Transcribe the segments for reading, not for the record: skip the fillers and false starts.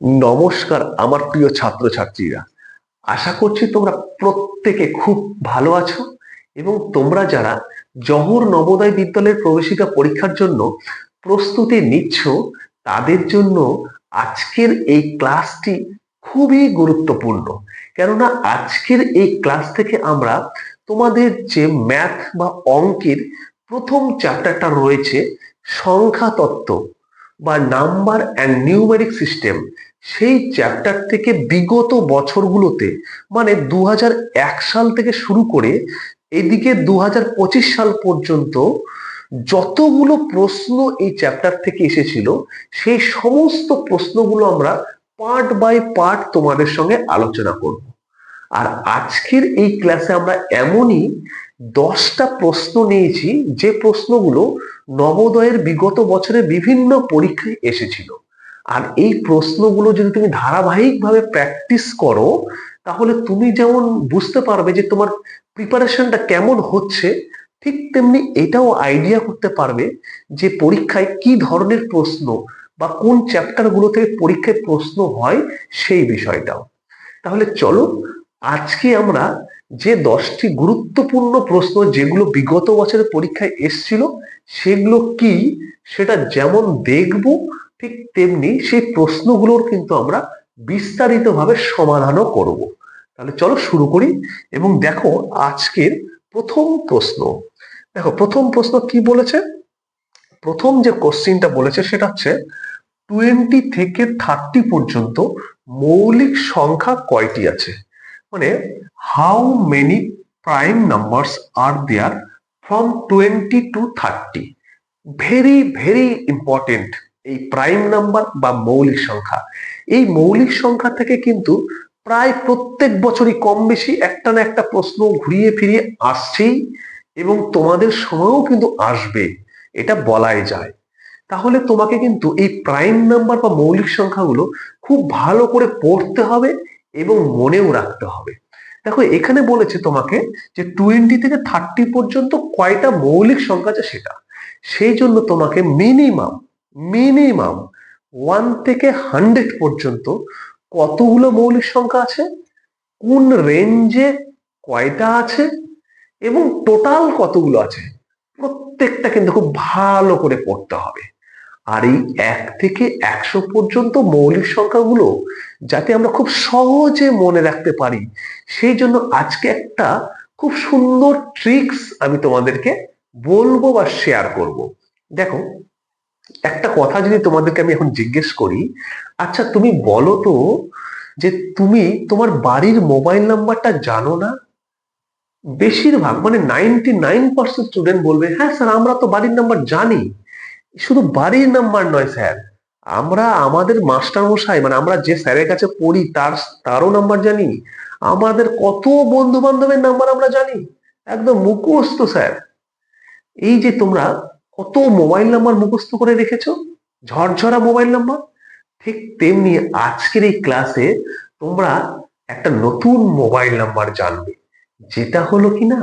নমস্কার আমার প্রিয় ছাত্রছাত্রীরা। আশা করছি তোমরা প্রত্যেকে খুব ভালো আছো এবং তোমরা যারা জওহর নবোদয় বিদ্যালয়ের প্রবেশিকা পরীক্ষার জন্য প্রস্তুতি নিচ্ছ তাদের জন্য আজকের এই ক্লাসটি খুবই গুরুত্বপূর্ণ। কেননা আজকের এই ক্লাস থেকে আমরা তোমাদের যে ম্যাথ বা অঙ্কের প্রথম চ্যাপ্টারটা রয়েছে সংখ্যা তত্ত্ব বা নাম্বার অ্যান্ড নিউমেরিক সিস্টেম, সেই চ্যাপ্টার থেকে বিগত বছরগুলোতে মানে 2001 সাল থেকে শুরু করে এদিকে 2025 সাল পর্যন্ত যতগুলো প্রশ্ন এই চ্যাপ্টার থেকে এসেছিল সেই সমস্ত প্রশ্নগুলো আমরা পার্ট বাই পার্ট তোমাদের সঙ্গে আলোচনা করব। আর আজকের এই ক্লাসে আমরা এমনই 10টা প্রশ্ন নিয়েছি যে প্রশ্নগুলো নবোদয়ের বিগত বছরে বিভিন্ন পরীক্ষায় এসেছিল। আর এই প্রশ্নগুলো যদি তুমি ধারাবাহিকভাবে প্র্যাকটিস করো তাহলে তুমি যেমন বুঝতে পারবে যে তোমার প্রিপারেশনটা কেমন হচ্ছে, ঠিক তেমনি এটাও আইডিয়া করতে পারবে যে পরীক্ষায় কি ধরনের প্রশ্ন বা কোন চ্যাপ্টারগুলো থেকে পরীক্ষায় প্রশ্ন হয় সেই বিষয়টাও। তাহলে চলো আজকে আমরা যে 10টি গুরুত্বপূর্ণ প্রশ্ন যেগুলো বিগত বছরের পরীক্ষায় এসছিল সেগুলো কি সেটা যেমন দেখব, ঠিক তেমনি সেই প্রশ্নগুলোর কিন্তু আমরা বিস্তারিতভাবে সমাধানও করব। তাহলে চলো শুরু করি এবং দেখো আজকের প্রথম প্রশ্ন। দেখো প্রথম প্রশ্ন কি বলেছে। প্রথম যে কোশ্চিনটা বলেছে সেটা হচ্ছে 20 থেকে 30 পর্যন্ত মৌলিক সংখ্যা কয়টি আছে, মানে how many prime numbers are there from 20 to 30। Very very important এই প্রাইম নাম্বার বা মৌলিক সংখ্যা। এই মৌলিক সংখ্যা থেকে কিন্তু প্রায় প্রত্যেক বছরই কম বেশি একটা না একটা প্রশ্ন ঘুরিয়ে ফিরিয়ে আসছেই এবং তোমাদের সময়ও কিন্তু আসবে, এটা বলাই যায়। তাহলে তোমাকে কিন্তু এই প্রাইম নাম্বার বা মৌলিক সংখ্যাগুলো খুব ভালো করে পড়তে হবে এবং মনেও রাখতে হবে। দেখো এখানে বলেছে তোমাকে যে 20 থেকে 30 পর্যন্ত কয়টা মৌলিক সংখ্যা আছে সেটা, সেই জন্য তোমাকে মিনিমাম মিনিমাম 1 থেকে 100 পর্যন্ত কতগুলো মৌলিক সংখ্যা আছে, কোন রেঞ্জে কয়টা আছে এবং টোটাল কতগুলো আছে, প্রত্যেকটা কিন্তু খুব ভালো করে পড়তে হবে। আর এই 1 থেকে 100 পর্যন্ত মৌলিক সংখ্যাগুলো যাতে আমরা খুব সহজে মনে রাখতে পারি সেই জন্য আজকে একটা খুব সুন্দর ট্রিক্স আমি তোমাদেরকে বলবো বা শেয়ার করব। দেখো একটা কথা যদি তোমাদেরকে আমি এখন জিজ্ঞেস করি, আচ্ছা তুমি বলো তো যে তুমি তোমার বাড়ির মোবাইল নাম্বারটা জানো না? বেশিরভাগ মানে 99% স্টুডেন্ট বলবে হ্যাঁ স্যার আমরা তো বাড়ির নাম্বার জানি। শুধু বাড়ির নাম্বার নয় স্যার, আমরা আমাদের মাস্টার মশাই মানে আমরা যে স্যারের কাছে পড়ি তারও নাম্বার জানি, আমাদের কত বন্ধু বান্ধবের নাম্বার আমরা জানি, একদম মুখস্থ স্যার। এই যে তোমরা কত মোবাইল নাম্বার মুখস্থ করে রেখেছো, ঝরঝরা মোবাইল নাম্বার, ঠিক তেমনি আজকের এই ক্লাসে তোমরা একটা নতুন মোবাইল নাম্বার জানবে, যেটা হলো কিনা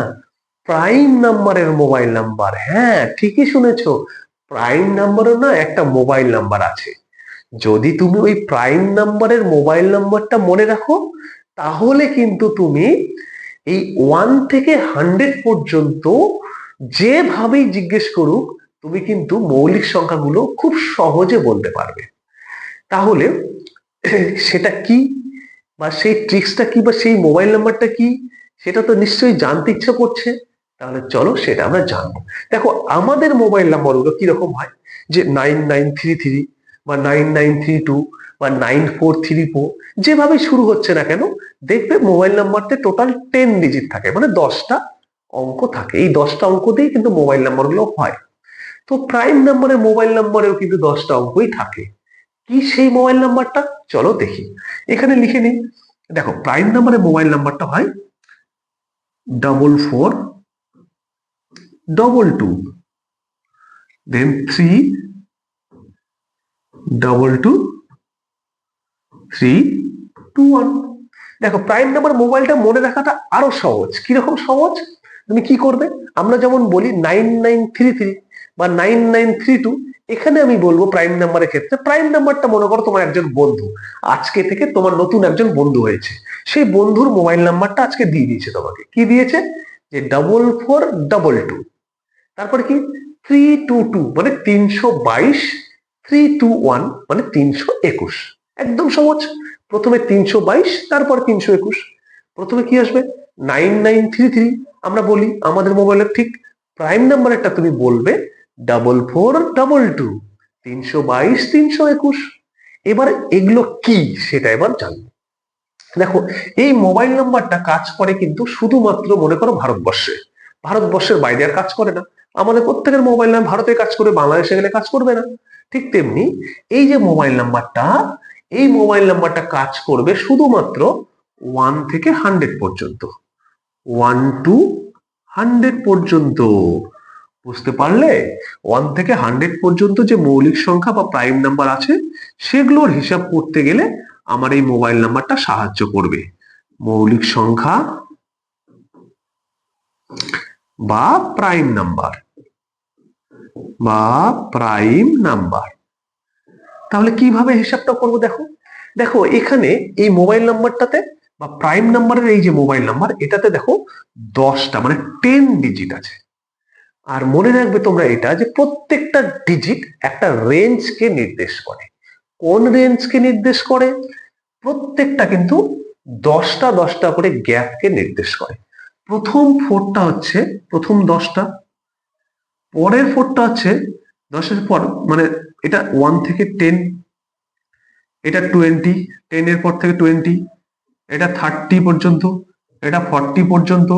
প্রাইম নাম্বারের মোবাইল নাম্বার। হ্যাঁ ঠিকই শুনেছো, প্রাইম নাম্বারও না একটা মোবাইল নাম্বার আছে। যদি তুমি ওই প্রাইম নাম্বারের মোবাইল নাম্বারটা মনে রাখো তাহলে কিন্তু তুমি এই 1 থেকে 100 পর্যন্ত যেভাবেই জিজ্ঞেস করুক তুমি কিন্তু মৌলিক সংখ্যাগুলো খুব সহজে বলতে পারবে। তাহলে সেটা কি বা সেই ট্রিক্সটা কি বা সেই মোবাইল নাম্বারটা কি সেটা তো নিশ্চয়ই জানতে ইচ্ছা করছে। তাহলে চলো সেটা আমরা জানবো। দেখো আমাদের মোবাইল নাম্বারগুলো কিরকম হয়, যে 9933 বা 9932 বা 9434 যেভাবে শুরু হচ্ছে না কেন, দেখবে মোবাইল নাম্বারতে টোটাল 10 ডিজিট থাকে, মানে 10টা অঙ্ক থাকে। এই 10টা অঙ্ক দিয়েই কিন্তু মোবাইল নাম্বারগুলো হয়। তো প্রাইম নাম্বারের মোবাইল নাম্বারেও কিন্তু 10টা অঙ্কই থাকে। কি সেই মোবাইল নাম্বারটা চলো দেখি, এখানে লিখে নিই। দেখো প্রাইম নাম্বারের মোবাইল নাম্বারটা হয় 4422 দেন 322321। দেখো প্রাইম নাম্বার মোবাইলটা মনে রাখাটা আরো সহজ। কিরকম সহজ, তুমি কি করবে, আমরা যেমন বলি 9933 বা 9932, এখানে আমি বলবো প্রাইম নাম্বারের ক্ষেত্রে, প্রাইম নাম্বারটা মনে করো তোমার একজন বন্ধু, আজকে থেকে তোমার নতুন একজন বন্ধু হয়েছে, সেই বন্ধুর মোবাইল নাম্বারটা আজকে দিয়ে দিয়েছে তোমাকে। কি দিয়েছে? যে 4422, তারপরে কি 322 মানে 322, 321 মানে 321। একদম সহজ। প্রথমে 322, তারপর 321। প্রথমে কি আসবে? 9933। আমরা বলি আমাদের মোবাইলের ঠিক প্রাইম নাম্বারটা তুমি বলবে 4422, 322, 321। এবার এগুলো কি সেটা এবার জানবো। দেখো, এই মোবাইল নাম্বারটা কাজ করে কিন্তু শুধুমাত্র মনে করো ভারতবর্ষে, ভারতবর্ষের বাইরে আর কাজ করে না। আমাদের প্রত্যেকের মোবাইল নাম্বার ভারতে কাজ করে, বাংলাদেশে গেলে কাজ করবে না। ঠিক তেমনি এই যে মোবাইল নাম্বারটা, এই মোবাইল নাম্বারটা কাজ করবে শুধুমাত্র 1 থেকে 100 পর্যন্ত, 1 to 100 পর্যন্ত। বুঝতে পারলে? 1 থেকে 100 পর্যন্ত যে মৌলিক সংখ্যা বা প্রাইম নাম্বার আছে, সেগুলোর হিসাব করতে গেলে আমার এই মোবাইল নাম্বারটা সাহায্য করবে। মৌলিক সংখ্যা বা প্রাইম নাম্বার, বা প্রাইম নাম্বার। তাহলে কিভাবে হিসাবটা করব? দেখো দেখো এখানে এই মোবাইল নাম্বারটাতে বা প্রাইম নাম্বারের এই যে মোবাইল নাম্বার, এটাতে দেখো 10টা মানে 10 ডিজিট আছে। আর মনে রাখবে তোমরা এটা, যে প্রত্যেকটা ডিজিট একটা রেঞ্জকে নির্দেশ করে। কোন রেঞ্জকে নির্দেশ করে? প্রত্যেকটা কিন্তু 10টা 10টা করে গ্যাপকে নির্দেশ করে। প্রথম 4টা হচ্ছে প্রথম 10টা, পরের 4টা হচ্ছে 10-এর পর, মানে এটা 1 থেকে 10, এটা 20, 10 এর পর থেকে 20, এটা 30 পর্যন্ত, এটা 40 পর্যন্ত,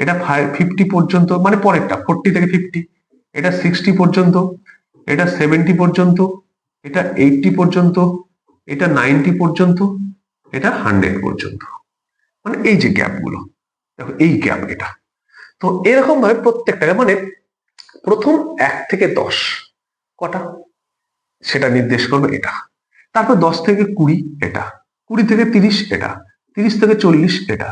এটা 50 পর্যন্ত, মানে পরেরটা 40 থেকে 50, এটা 60 পর্যন্ত, এটা 70 পর্যন্ত, এটা 80 পর্যন্ত, এটা 90 পর্যন্ত, এটা 100 পর্যন্ত। মানে এই যে গ্যাপ গুলো, দেখো এই গ্যাপ এটা। তো এরকম ভাবে প্রত্যেকটাকে, মানে প্রথম 1 থেকে 10 কটা সেটা নির্দেশ করবে এটা। তারপর 10 থেকে 20 এটা, 20 থেকে 30 এটা, 30 থেকে 40 এটা,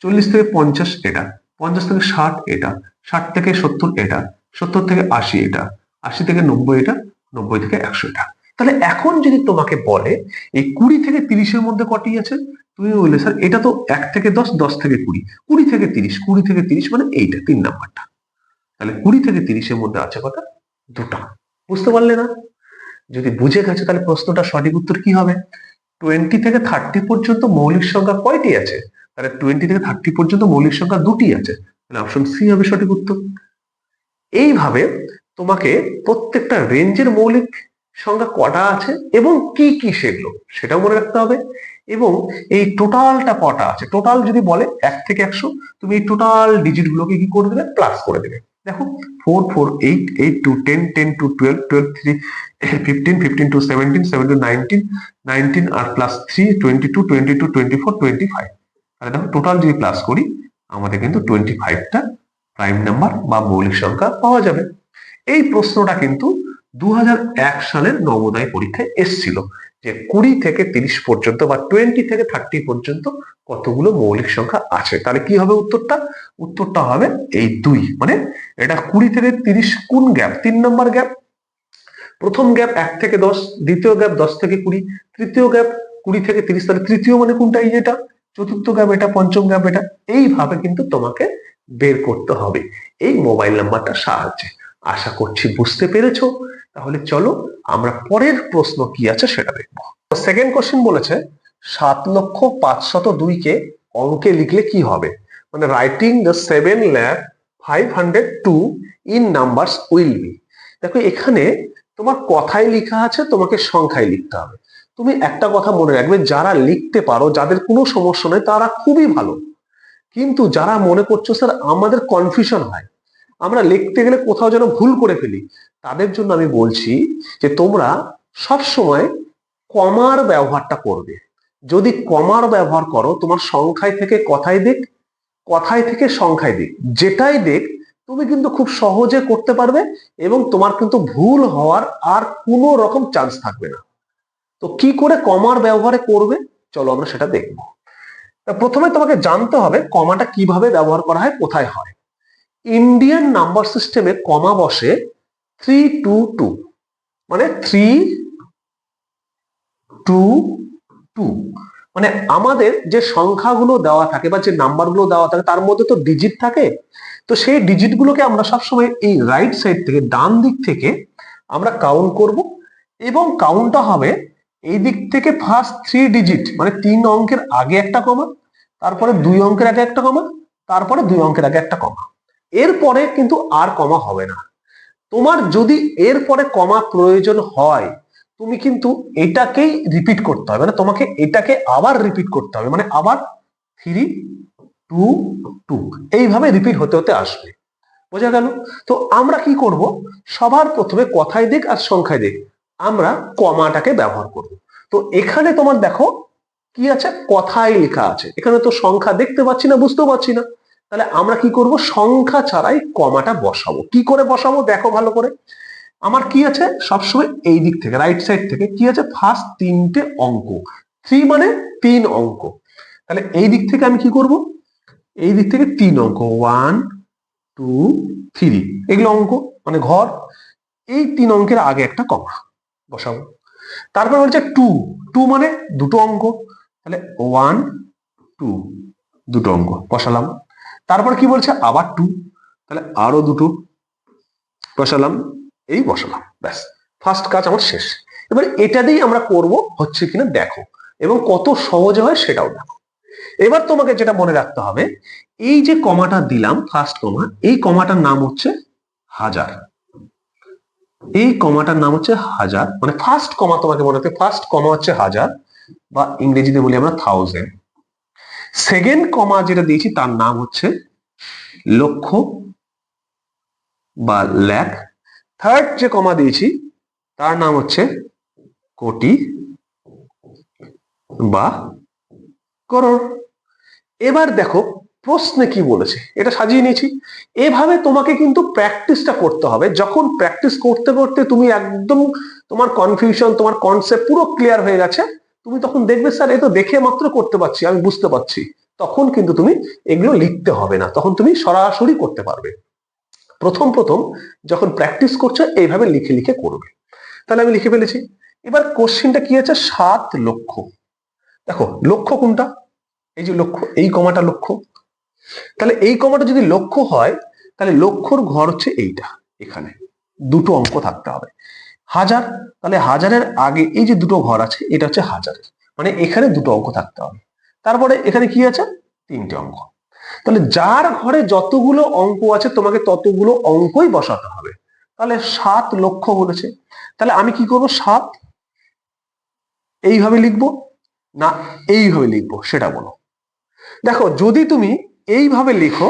40 থেকে 50 এটা, 50 থেকে 60 এটা, 60 থেকে 70 এটা, 70 থেকে 80 এটা, 80 থেকে 90 এটা, 90 থেকে 100 এটা। তাহলে এখন যদি তোমাকে বলে এই 20 থেকে 30-এর মধ্যে কটি আছে, তুমি বললে স্যার এটা তো 1 থেকে 10, 10 থেকে 20, 20 থেকে 30, 20 থেকে 30 মানে এইটা 3 নাম্বারটা। তাহলে 20 থেকে 30-এর মধ্যে আছে কটা? দুটা। বুঝতে পারলে না? যদি বুঝে গেছে তাহলে প্রশ্নটা সঠিক উত্তর কি হবে? 20 থেকে 30 পর্যন্ত মৌলিক সংখ্যা কয়টি আছে? তাহলে 20 থেকে 30 পর্যন্ত মৌলিক সংখ্যা দুটি আছে। তাহলে অপশন সি হবে সঠিক উত্তর। এইভাবে তোমাকে প্রত্যেকটা রেঞ্জের মৌলিক সংখ্যা কটা আছে এবং কি কি সেগুলো সেটাও মনে রাখতে হবে। এবং এই টোটালটা কটা আছে, টোটাল যদি বলে 1 থেকে 100, তুমি এই টোটাল ডিজিট গুলোকে কি করে দেবে? প্লাস করে দেবে। দেখো 4 4 8 8 2 10 10 2 12 12 3 15 15 2 17 17 19 19 আর প্লাস 3 22 22 24 25। তাহলে দেখো টোটাল যদি প্লাস করি আমাদের কিন্তু 25টা প্রাইম নাম্বার বা মৌলিক সংখ্যা পাওয়া যাবে। এই প্রশ্নটা কিন্তু 2001 সালের নবোদয় পরীক্ষায় এসেছিল, যে 20 থেকে 30 পর্যন্ত বা 20 থেকে 30 পর্যন্ত কতগুলো মৌলিক সংখ্যা আছে। তাহলে কি হবে উত্তরটা? উত্তরটা হবে এই 2। মানে এটা 20 থেকে 30 কোন গ্যাপ? 3 নম্বর গ্যাপ। প্রথম গ্যাপ 1 থেকে 10, দ্বিতীয় গ্যাপ 10 থেকে 20, তৃতীয় গ্যাপ 20 থেকে 30। তাহলে তৃতীয় মানে কোনটা? এই যেটা। চতুর্থ গ্যাপ এটা, পঞ্চম গ্যাপ এটা। এইভাবে কিন্তু তোমাকে বের করতে হবে এই মোবাইল নাম্বারটার সাহায্যে। আশা করছি বুঝতে পেরেছো। তাহলে চলো আমরা পরের প্রশ্ন কি আছে সেটা দেখবো। সেকেন্ড কোশ্চেন বলেছে 7,502 কে অঙ্কে লিখলে কি হবে? মানে writing the 7,502 in numbers will be. দেখো এখানে তোমার কথায় লেখা আছে, তোমাকে সংখ্যায় লিখতে হবে। তুমি একটা কথা মনে রাখবে, যারা লিখতে পারো, যাদের কোনো সমস্যা নেই, তারা খুবই ভালো। কিন্তু যারা মনে করছো স্যার আমাদের কনফিউশন হয়, আমরা লিখতে গেলে কোথাও যেন ভুল করে ফেলি, তাদের জন্য আমি বলছি যে তোমরা সব সময় কমার ব্যবহারটা করবে। যদি কমার ব্যবহার করো, তোমার সংখ্যায় থেকে কথায় দিক, কথায় থেকে সংখ্যায় দিক, যেটাই দিক তুমি কিন্তু খুব সহজে করতে পারবে এবং তোমার কিন্তু ভুল হওয়ার আর কোনো রকম চান্স থাকবে না। তো কি করে কমার ব্যবহারে করবে চলো আমরা সেটা দেখবো। প্রথমে তোমাকে জানতে হবে কমাটা কিভাবে ব্যবহার করা হয়, কোথায় হয়। ইন্ডিয়ান নাম্বার সিস্টেমে কমা বসে 322, মানে 3 2 2, মানে আমাদের যে সংখ্যাগুলো দেওয়া থাকে বা যে নাম্বারগুলো দেওয়া থাকে তার মধ্যে তো ডিজিট থাকে। তো সেই ডিজিট গুলোকে আমরা সবসময় এই রাইট সাইড থেকে, ডান দিক থেকে আমরা কাউন্ট করব, এবং কাউন্টটা হবে এই দিক থেকে ফার্স্ট 3 ডিজিট, মানে 3 অঙ্কের আগে একটা কমা, তারপরে 2 অঙ্কের আগে একটা কমা, তারপরে 2 অঙ্কের আগে একটা কমা। এরপরে কিন্তু আর কমা হবে না। তোমার যদি এরপরে কমা প্রয়োজন হয়, তুমি কিন্তু এটাকেই রিপিট করতে হবে, মানে তোমাকে এটাকে আবার রিপিট করতে হবে, মানে আবার 3 2 2 এইভাবে রিপিট হতে হতে আসবে। বোঝা গেল? তো আমরা কি করব, সবার প্রথমে কথায় দিক আর সংখ্যায় দিক আমরা কমাটাকে ব্যবহার করব। তো এখানে তোমার দেখো কি আছে, কথায় লেখা আছে, এখানে তো সংখ্যা দেখতে পাচ্ছি না, বুঝতেও পারছি না। তাহলে আমরা কি করব, সংখ্যা ছাড়াই কমাটা বসাবো। কি করে বসাবো দেখো ভালো করে। আমার কি আছে, সবসময় এই দিক থেকে, রাইট সাইড থেকে কি আছে, ফার্স্ট 3টে অঙ্ক, 3 মানে 3 অঙ্ক। তাহলে এই দিক থেকে আমি কি করব, এই দিক থেকে 3 অঙ্ক, 1 2 3, এগুলো অঙ্ক মানে ঘর। এই 3 অঙ্কের আগে একটা কমা বসাবো। তারপর বলছে 2, 2 মানে দুটো অঙ্ক, তাহলে 1 2, দুটো অঙ্ক বসালাম। তারপর কি বলছে, আবার 2, তাহলে আরো দুটো বসালাম, এই বসালাম, ব্যাস ফার্স্ট কাজ আমার শেষ। এবার এটা দিয়েই আমরা করব হচ্ছে কিনা দেখো, এবং কত সহজে হয় সেটাও দেখো। এবার তোমাকে যেটা মনে রাখতে হবে, এই যে কমাটা দিলাম ফার্স্ট কমা, এই কমাটার নাম হচ্ছে হাজার। এই কমাটার নাম হচ্ছে হাজার, মানে ফার্স্ট কমা তোমাকে মনে রাখতে, ফার্স্ট কমা হচ্ছে হাজার, বা ইংরেজিতে বলি আমরা 1000। সেকেন্ড কমা যেটা দিয়েছি তার নাম হচ্ছে লক্ষ বা লাখ। থার্ড যে কমা দিয়েছি তার নাম হচ্ছে কোটি বা করোড়। এবার দেখো প্রশ্নে কি বলেছে, এটা সাজিয়ে নিয়েছি। এভাবে তোমাকে কিন্তু প্র্যাকটিসটা করতে হবে। যখন প্র্যাকটিস করতে করতে তুমি একদম তোমার কনফিউশন, তোমার কনসেপ্ট পুরো ক্লিয়ার হয়ে গেছে, তুমি তখন দেখবে স্যার এ তো দেখে মাত্র করতে পারছি, আমি বুঝতে পারছি, তখন কিন্তু তুমি এগুলো লিখতে হবে না, তখন তুমি সরাসরি করতে পারবে। প্রথম প্রথম যখন প্র্যাকটিস করছো এইভাবে লিখে লিখে করবে। তাহলে আমি লিখে ফেলেছি। এবার কোশ্চেনটা কি আছে, 7 লক্ষ। দেখো লক্ষ্য কোনটা, এই যে লক্ষ্য, এই কমাটা লক্ষ্য। তাহলে এই কমাটা যদি লক্ষ্য হয়, তাহলে লক্ষ্যর ঘর হচ্ছে এইটা, এখানে দুটো অঙ্ক থাকতে হবে। হাজার, তাহলে হাজারের আগে এই যে দুটো ঘর আছে এটা হচ্ছে হাজারের, মানে এখানে দুটো অঙ্ক থাকতে হবে। তারপরে এখানে কি আছে, 3টে অঙ্ক। তাহলে যার ঘরে যতগুলো অঙ্ক আছে তোমাকে ততগুলো অঙ্কই বসাতে হবে। তাহলে 7 লক্ষ বলেছে, তাহলে আমি কি করব, 7 এইভাবে লিখবো না এইভাবে লিখবো সেটা বলো। দেখো যদি তুমি এইভাবে লিখো,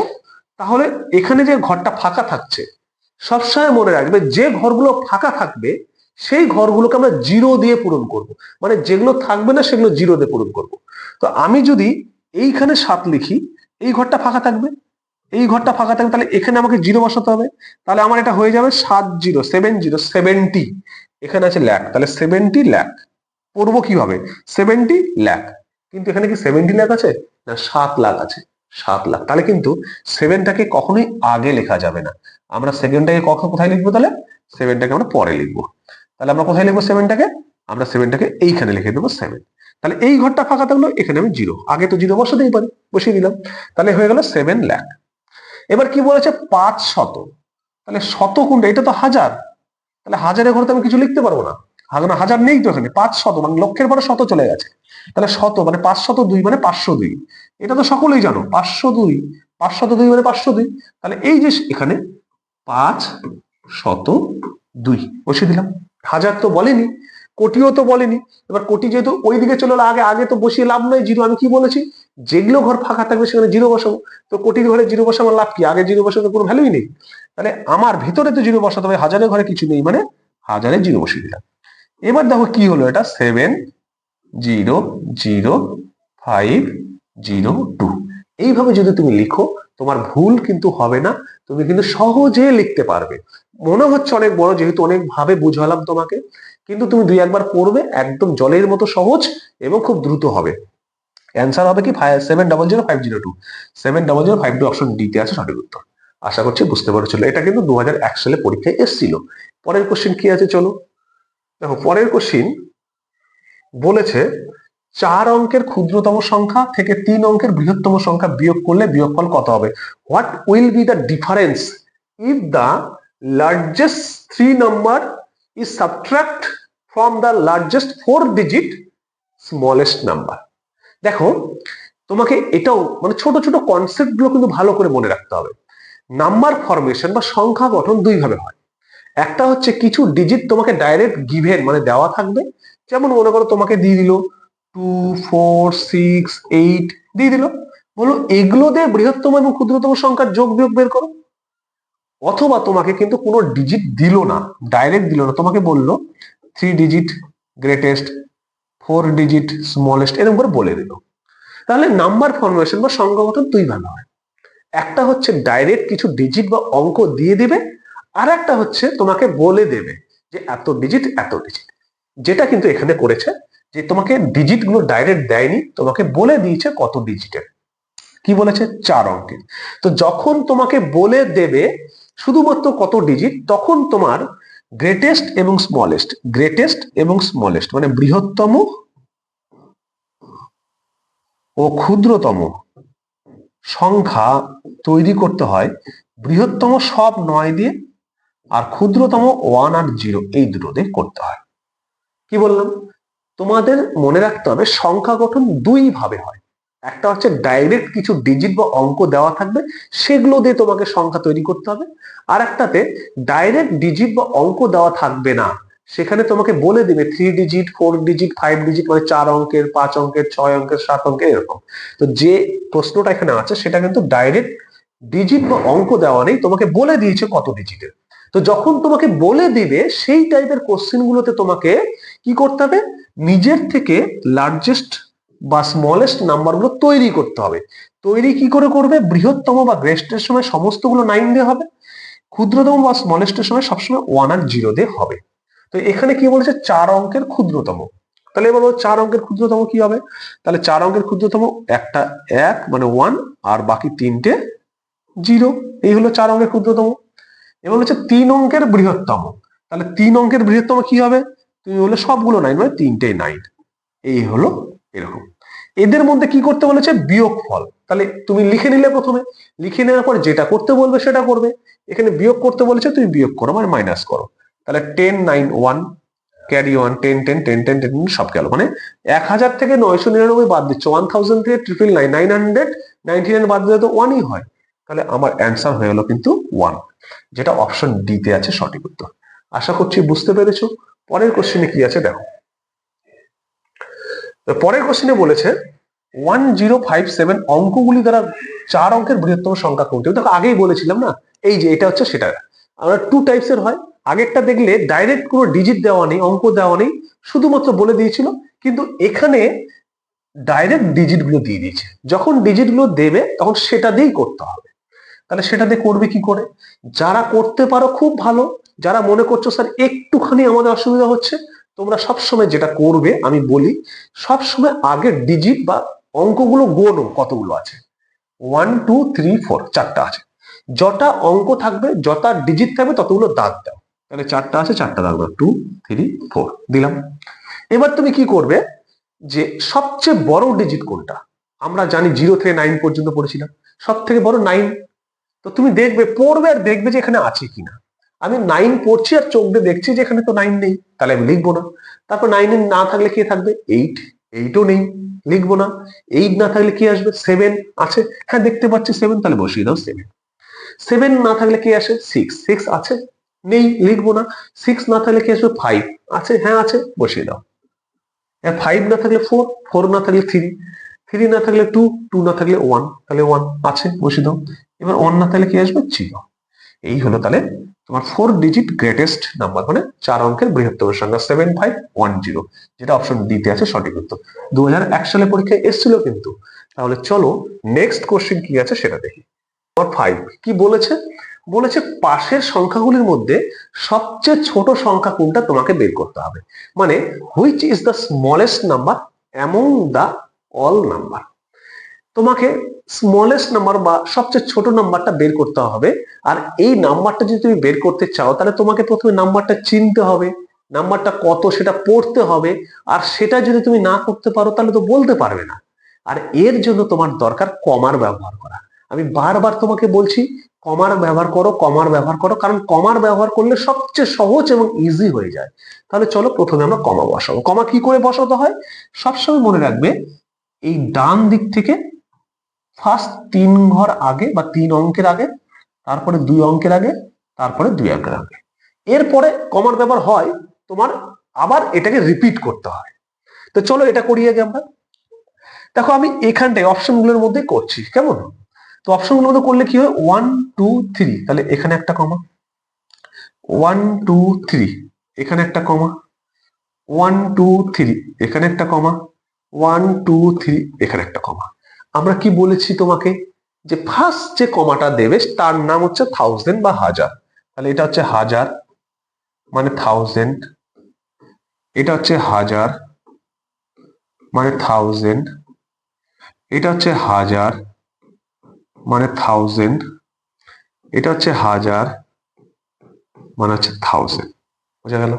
তাহলে এখানে যে ঘরটা ফাঁকা থাকছে, সবসময় মনে রাখবে যে ঘরগুলো ফাঁকা থাকবে সেই ঘরগুলোকে আমরা 0 দিয়ে পূরণ করব, মানে যেগুলো থাকবে না সেগুলো 0 দিয়ে পূরণ করব। তো আমি যদি এইখানে 7 লিখি, এই ঘরটা ফাঁকা থাকবে, এই ঘরটা ফাঁকা থাকবে, তাহলে এখানে আমাকে 0 বসাতে হবে। তাহলে আমার এটা হয়ে যাবে 70, এখানে আছে লাখ, তাহলে 70 লাখ। পড়বো কিভাবে, 70 লাখ, কিন্তু এখানে কি 70 লাখ আছে না, 7 লাখ আছে, 7 লাখ। তাহলে কিন্তু 7টাকে কখনোই আগে লেখা যাবে না, আমরা সেকেন্ডটাকে কখন কোথায় লিখবো, তাহলে 7টাকে আমরা পরে লিখবো। তাহলে আমরা কোথায় লিখবো 7টাকে, আমরা 7টাকে এইখানে লিখে দেবো 7। তাহলে এই ঘরটা ফাঁকা থাকলো, এখানে আমি 0, আগে তো 0 বসাতেই পারি, বসিয়ে দিলাম। তাহলে হয়ে গেল 7 লাখ। এবার কি বলেছে, 500, তাহলে শত কোনটা, এটা তো হাজার, তাহলে হাজারের ঘরে তো আমি কিছু লিখতে পারবো না, হাজার নেই তো এখানে, 500 মানে লক্ষের পরে শত চলে গেছে। তাহলে শত মানে 502 মানে 502, এটা তো সকলেই জানো, 502, 502 মানে 502। তাহলে এই যে এখানে 502 বসিয়ে দিলাম। হাজার তো বলেনি, কোটিও তো বলেনি। এবার কোটি যেহেতু ওই দিকে চলে এলো, আগে আগে তো বসিয়ে লাভ নয় 0। আমি কি বলেছি, যেগুলো ঘর ফাঁকা থাকবে সেখানে 0 বসাবো। তো কোটির ঘরে 0 বসাবার লাভ কি, আগে 0 বসাতে কোনো ভ্যালুই নেই। তাহলে আমার ভিতরে তো 0 বসাতে হবে, হাজারের ঘরে কিছু নেই, মানে হাজারে 0 বসিয়ে দিলাম। এবার দেখো কি হলো, এটা 7,0,0,5,0,2। এইভাবে যদি তুমি লিখো তোমার ভুল কিন্তু হবে না, তুমি কিন্তু সহজে লিখতে পারবে। মনে হচ্ছে অনেক বড়, যেহেতু অনেক ভাবে বুঝালাম তোমাকে, কিন্তু তুমি 2-1 বার পড়বে, একদম জলের মতো সহজ এবং খুব দ্রুত হবে। অ্যান্সার হবে কি 7,005,002, 7,005,002 অপশন ডি তে আছে সঠিক উত্তর। আশা করছি বুঝতে পেরেছিল। এটা কিন্তু 2001 সালে পরীক্ষায় এসেছিল। পরের কোশ্চেন কি আছে চলো। দেখো পরের কোশ্চিন বলেছে 4 অঙ্কের ক্ষুদ্রতম সংখ্যা থেকে 3 অঙ্কের বৃহত্তম সংখ্যা বিয়োগ করলে বিয়োগফল কত হবে? What will be the difference if the largest 3 number is subtract from the largest 4 digit smallest number. দেখো তোমাকে এটাও মানে ছোট ছোট কনসেপ্ট গুলো কিন্তু ভালো করে মনে রাখতে হবে। নাম্বার ফরমেশন বা সংখ্যা গঠন দুই ভাবে হয়। একটা হচ্ছে কিছু ডিজিট তোমাকে ডাইরেক্ট গিভেন মানে দেওয়া থাকবে, যেমন মনে করো তোমাকে দিয়ে দিল 2 4 6 8 দিয়ে দিল, বলো এগুলো দিয়ে বৃহত্তম এবং ক্ষুদ্রতম সংখ্যার যোগ বিয়োগ বের করো। অথবা তোমাকে কিন্তু কোনো ডিজিট দিল না, ডাইরেক্ট দিল না, তোমাকে বললো 3 ডিজিট গ্রেটেস্ট, 4 ডিজিট স্মলেস্ট, এরকম করে বলে দিল। তাহলে নাম্বার ফরমেশন বা সংখ্যা গঠন দুই ভাবে হয়। একটা হচ্ছে ডাইরেক্ট কিছু ডিজিট বা অঙ্ক দিয়ে দিবে, আর একটা হচ্ছে তোমাকে বলে দেবে যে এত ডিজিট এত ডিজিট। যেটা কিন্তু এখানে করেছে যে তোমাকে ডিজিট গুলো ডাইরেক্ট দেয়নি, তোমাকে বলে দিয়েছে কত ডিজিটের। কি বলেছে? 4 অঙ্কের। তো যখন তোমাকে বলে দেবে শুধুমাত্র কত ডিজিট, তখন তোমার গ্রেটেস্ট এবং স্মলেস্ট, গ্রেটেস্ট এবং স্মলেস্ট মানে বৃহত্তম ও ক্ষুদ্রতম সংখ্যা তৈরি করতে হয় বৃহত্তম সব 9 দিয়ে, আর ক্ষুদ্রতম 1 আর 0 এই দুটো দিয়ে করতে হয়। কি বললাম? তোমাদের মনে রাখতে হবে সংখ্যা গঠন দুই ভাবে হয়। একটা হচ্ছে ডাইরেক্ট কিছু ডিজিট বা অঙ্ক দেওয়া থাকবে, সেগুলো দিয়ে তোমাকে সংখ্যা তৈরি করতে হবে। আর একটাতে ডাইরেক্ট ডিজিট বা অঙ্ক দেওয়া থাকবে না, সেখানে তোমাকে বলে দিবে 3 ডিজিট 4 ডিজিট 5 ডিজিট মানে 4 অঙ্কের 5 অঙ্কের 6 অঙ্কের 7 অঙ্কের এরকম। তো যে প্রশ্নটা এখানে আছে সেটা কিন্তু ডাইরেক্ট ডিজিট বা অঙ্ক দেওয়া নেই, তোমাকে বলে দিয়েছে কত ডিজিটের। তো যখন তোমাকে বলে দিবে সেই টাইপের কোশ্চেন গুলোতে তোমাকে কি করতে হবে? নিজের থেকে লার্জেস্ট বা স্মলেস্ট নাম্বারগুলো তৈরি করতে হবে। তৈরি কি করে করবে? বৃহত্তম বা গ্রেটেস্টের সময় সমস্তগুলো 9 দিয়ে হবে, ক্ষুদ্রতম বা স্মলেস্টের সময় সবসময় 1 আর 0 দিয়ে হবে। তো এখানে কি বলেছে? 4 অঙ্কের ক্ষুদ্রতম। তাহলে এবার 4 অঙ্কের ক্ষুদ্রতম কি হবে? তাহলে 4 অঙ্কের ক্ষুদ্রতম একটা 1 মানে 1, আর বাকি তিনটে 0। এই হলো 4 অঙ্কের ক্ষুদ্রতম। এবার হচ্ছে 3 অঙ্কের বৃহত্তম। তাহলে 3 অঙ্কের বৃহত্তম কি হবে? তুমি বলে সবগুলো 9 মানে তিনটেই 9। এই হলো এরকম। এদের মধ্যে কি করতে বলেছে? বিয়োগফল। তাহলে তুমি লিখে নিলে, প্রথমে লিখে নেওয়ার পর যেটা করতে বলবে সেটা করবে। এখানে বিয়োগ করতে বলেছে, তুমি বিয়োগ করো মানে মাইনাস করো। তাহলে 10 9 1 ক্যারি 1 10 10 10 10 10 সব গেল, মানে 1000 থেকে 999 বাদ দিচ্ছ, 1000 থেকে 999 999 বাদ দিলে তো 1ই হয়। তাহলে আমার অ্যান্সার হয়ে গেল কিন্তু 1, যেটা অপশন ডি তে আছে সঠিক উত্তর। আশা করছি বুঝতে পেরেছো। পরের কোশ্চেনে কি আছে দেখো। পরের কোশ্চেনে বলেছে 1057 অঙ্কগুলি দ্বারা 4 অঙ্কের বৃহত্তম সংখ্যা কোনটি? দেখো আগেই বলেছিলাম না, এই যে এটা হচ্ছে সেটা। আমরা টু টাইপসের হয়। আগেরটা দেখলে ডাইরেক্ট কোনো ডিজিট দেওয়া নেই, অঙ্ক দেওয়া নেই, শুধুমাত্র বলে দিয়েছিল। কিন্তু এখানে ডাইরেক্ট ডিজিট গুলো দিয়ে দিয়েছে, যখন ডিজিট গুলো দেবে তখন সেটা দিয়েই করতে হবে। তাহলে সেটা দিয়ে করবে কি করে? যারা করতে পারো খুব ভালো, যারা মনে করছো স্যার একটুখানি আমাদের অসুবিধা হচ্ছে, তোমরা সবসময় যেটা করবে আমি বলি, সবসময় আগের ডিজিট বা অঙ্কগুলো গোনো কতগুলো আছে। 1 2 3 4 চারটা আছে। যটা অঙ্ক থাকবে, যটা ডিজিট থাকবে ততগুলো দাগ দাও। তাহলে চারটা আছে, চারটা দাগ দাও, 2 3 4 দিলাম। এবার তুমি কি করবে? যে সবচেয়ে বড় ডিজিট কোনটা? আমরা জানি 0 থেকে 9 পর্যন্ত পড়েছিলাম, সব থেকে বড় 9। তো তুমি দেখবে, পড়বে আর দেখবে যে এখানে আছে কিনা। আমি 9 পড়ছি আর চোখ দিয়ে দেখছি যে এখানে তো 9 নেই, তাহলে আমি লিখবো না। তারপর 9 না থাকলে কি থাকবে? 8, 8ও নেই, লিখবো না। 8 না থাকলে কি আসবে? 7 আছে, হ্যাঁ দেখতে পাচ্ছি 7, তাহলে বসিয়ে দাও 7। 7 না থাকলে কি আসে? 6, 6 আছে, নেই, লিখবো না। 6 না থাকলে কি আসবে? 5 আছে, হ্যাঁ আছে, বসিয়ে দাও। 5 না থাকলে 4, 4 না থাকলে 3, 3 না থাকলে 2, 2 না থাকলে 1, তাহলে 1 আছে, বসিয়ে দাও। এবার 1 না থাকলে কি আসবে? 0। এই হলো তাহলে তোমার 4 ডিজিট গ্রেটেস্ট নাম্বার, মানে 4 অঙ্কের বৃহত্তম সংখ্যা 7510, যেটা অপশন ডি তে আছে সঠিক উত্তর। 2001 সালে পরীক্ষায় এসেছিল কিন্তু। তাহলে চলো নেক্সট কোশ্চেন কি আছে সেটা দেখি। নম্বর 5 কি বলেছে? বলেছে পাশের সংখ্যাগুলির মধ্যে সবচেয়ে ছোট সংখ্যা কোনটা তোমাকে বের করতে হবে। মানে which is the smallest number among the all number. তোমাকে স্মলেস্ট নাম্বার বা সবচেয়ে ছোট নাম্বারটা বের করতে হবে। আর এই নাম্বারটা যদি তুমি বের করতে চাও, তাহলে তোমাকে প্রথমে নাম্বারটা চিনতে হবে নাম্বারটা কত সেটা পড়তে হবে, আর সেটা যদি তুমি না করতে পারো তাহলে তো বলতে পারবে না। আর এর জন্য তোমার দরকার কমার ব্যবহার করা। আমি বারবার তোমাকে বলছি কমার ব্যবহার করো, কমার ব্যবহার করো, কারণ কমার ব্যবহার করলে সবচেয়ে সহজ এবং ইজি হয়ে যায়। তাহলে চলো প্রথমে আমরা কমা বসাবো। কমা কি করে বসাতে হয় সবসময় মনে রাখবে, এই ডান দিক থেকে ফার্স্ট 3 ঘর আগে বা 3 অঙ্কের আগে, তারপরে 2 অঙ্কের আগে, তারপরে 2 অঙ্কের আগে, এরপরে কমার ব্যবহার হয় তোমার আবার এটাকে রিপিট করতে হয়। তো চলো এটা করি আগে আমরা। দেখো আমি এখানটায় অপশন গুলোর মধ্যে করছি, কেমন? তো অপশন গুলোর মধ্যে করলে কি হয়, 1 2 3, তাহলে এখানে একটা কমা, 1 2 3, এখানে একটা কমা, 1 2 3, এখানে একটা কমা, 1 2 3, এখানে একটা কমা। আমরা কি বলেছি তোমাকে, যে ফার্স্ট যে কমাটা দেবে তার নাম হচ্ছে থাউজেন্ড বা হাজার। তাহলে এটা হচ্ছে হাজার মানে থাউজেন্ড, এটা হচ্ছে হাজার মানে থাউজেন্ড, এটা হচ্ছে হাজার মানে থাউজেন্ড, এটা হচ্ছে হাজার মানে হচ্ছে থাউজেন্ড। বোঝা গেল?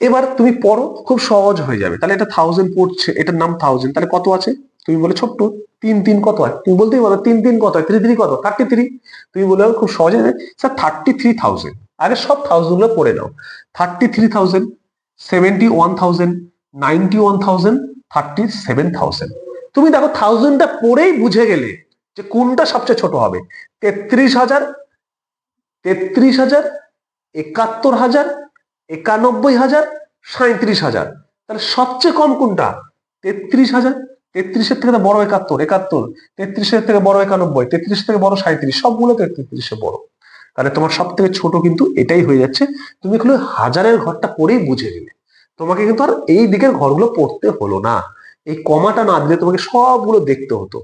এবার তুমি পড়ো, খুব সহজ হয়ে যাবে। তাহলে এটা থাউজেন্ড পড়ছে, এটার নাম থাউজেন্ড, তাহলে কত আছে? তুমি বলে ছোট্ট 3 3 কত হয়, তুমি বলতেই পারো 3 3 কত হয়, 3 3 কত, 33। তুমি বলে খুব সহজে স্যার 33,000। আগে সব থাউজেন্ড গুলো পড়ে নাও, 33,000, 71,000, 91,000, 37,000। তুমি দেখো থাউজেন্ডটা পড়েই বুঝে গেলে যে কোনটা সবচেয়ে ছোট হবে। 33,000, 33,000, 71,000, 91,000, 37,000। তাহলে সবচেয়ে কম কোনটা? 33,000। 33-এর থেকে বড় 71, 71, 33-এর থেকে বড় 91, 33 থেকে বড় 37, সবগুলো 33-এ বড়। তাহলে তোমার সব থেকে ছোট কিন্তু এটাই হয়ে যাচ্ছে। তুমি এগুলো হাজারের ঘরটা পড়েই বুঝে গেলে, তোমাকে কিন্তু আর এই দিকের ঘরগুলো পড়তে হলো না। এই কমাটা না দিলে তোমাকে সবগুলো দেখতে হতো।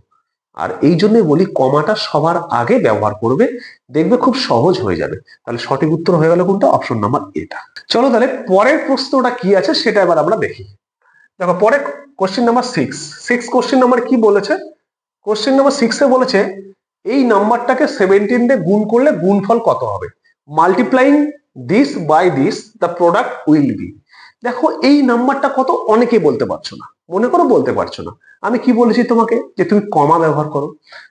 আর এই জন্যই বলি কমাটা সবার আগে ব্যবহার করবে, দেখবে খুব সহজ হয়ে যাবে। তাহলে সঠিক উত্তর হয়ে গেল কোনটা? অপশন নাম্বার এটা। চলো তাহলে পরের প্রশ্নটা কি আছে সেটা এবার আমরা দেখি। দেখো পরে কোশ্চেন নাম্বার 6 কোশ্চেন নাম্বার কি বলেছে? কোশ্চেন নাম্বার 6-এ বলেছে এই নাম্বারটাকে 17 দিয়ে গুণ করলে গুণফল কত হবে? Multiplying this by this the product will be. দেখো এই নাম্বারটা কত অনেকে বলতে পারছো না, মনে করো বলতে পারছো না। আমি কি বলেছি তোমাকে, যে তুমি কমা ব্যবহার করো।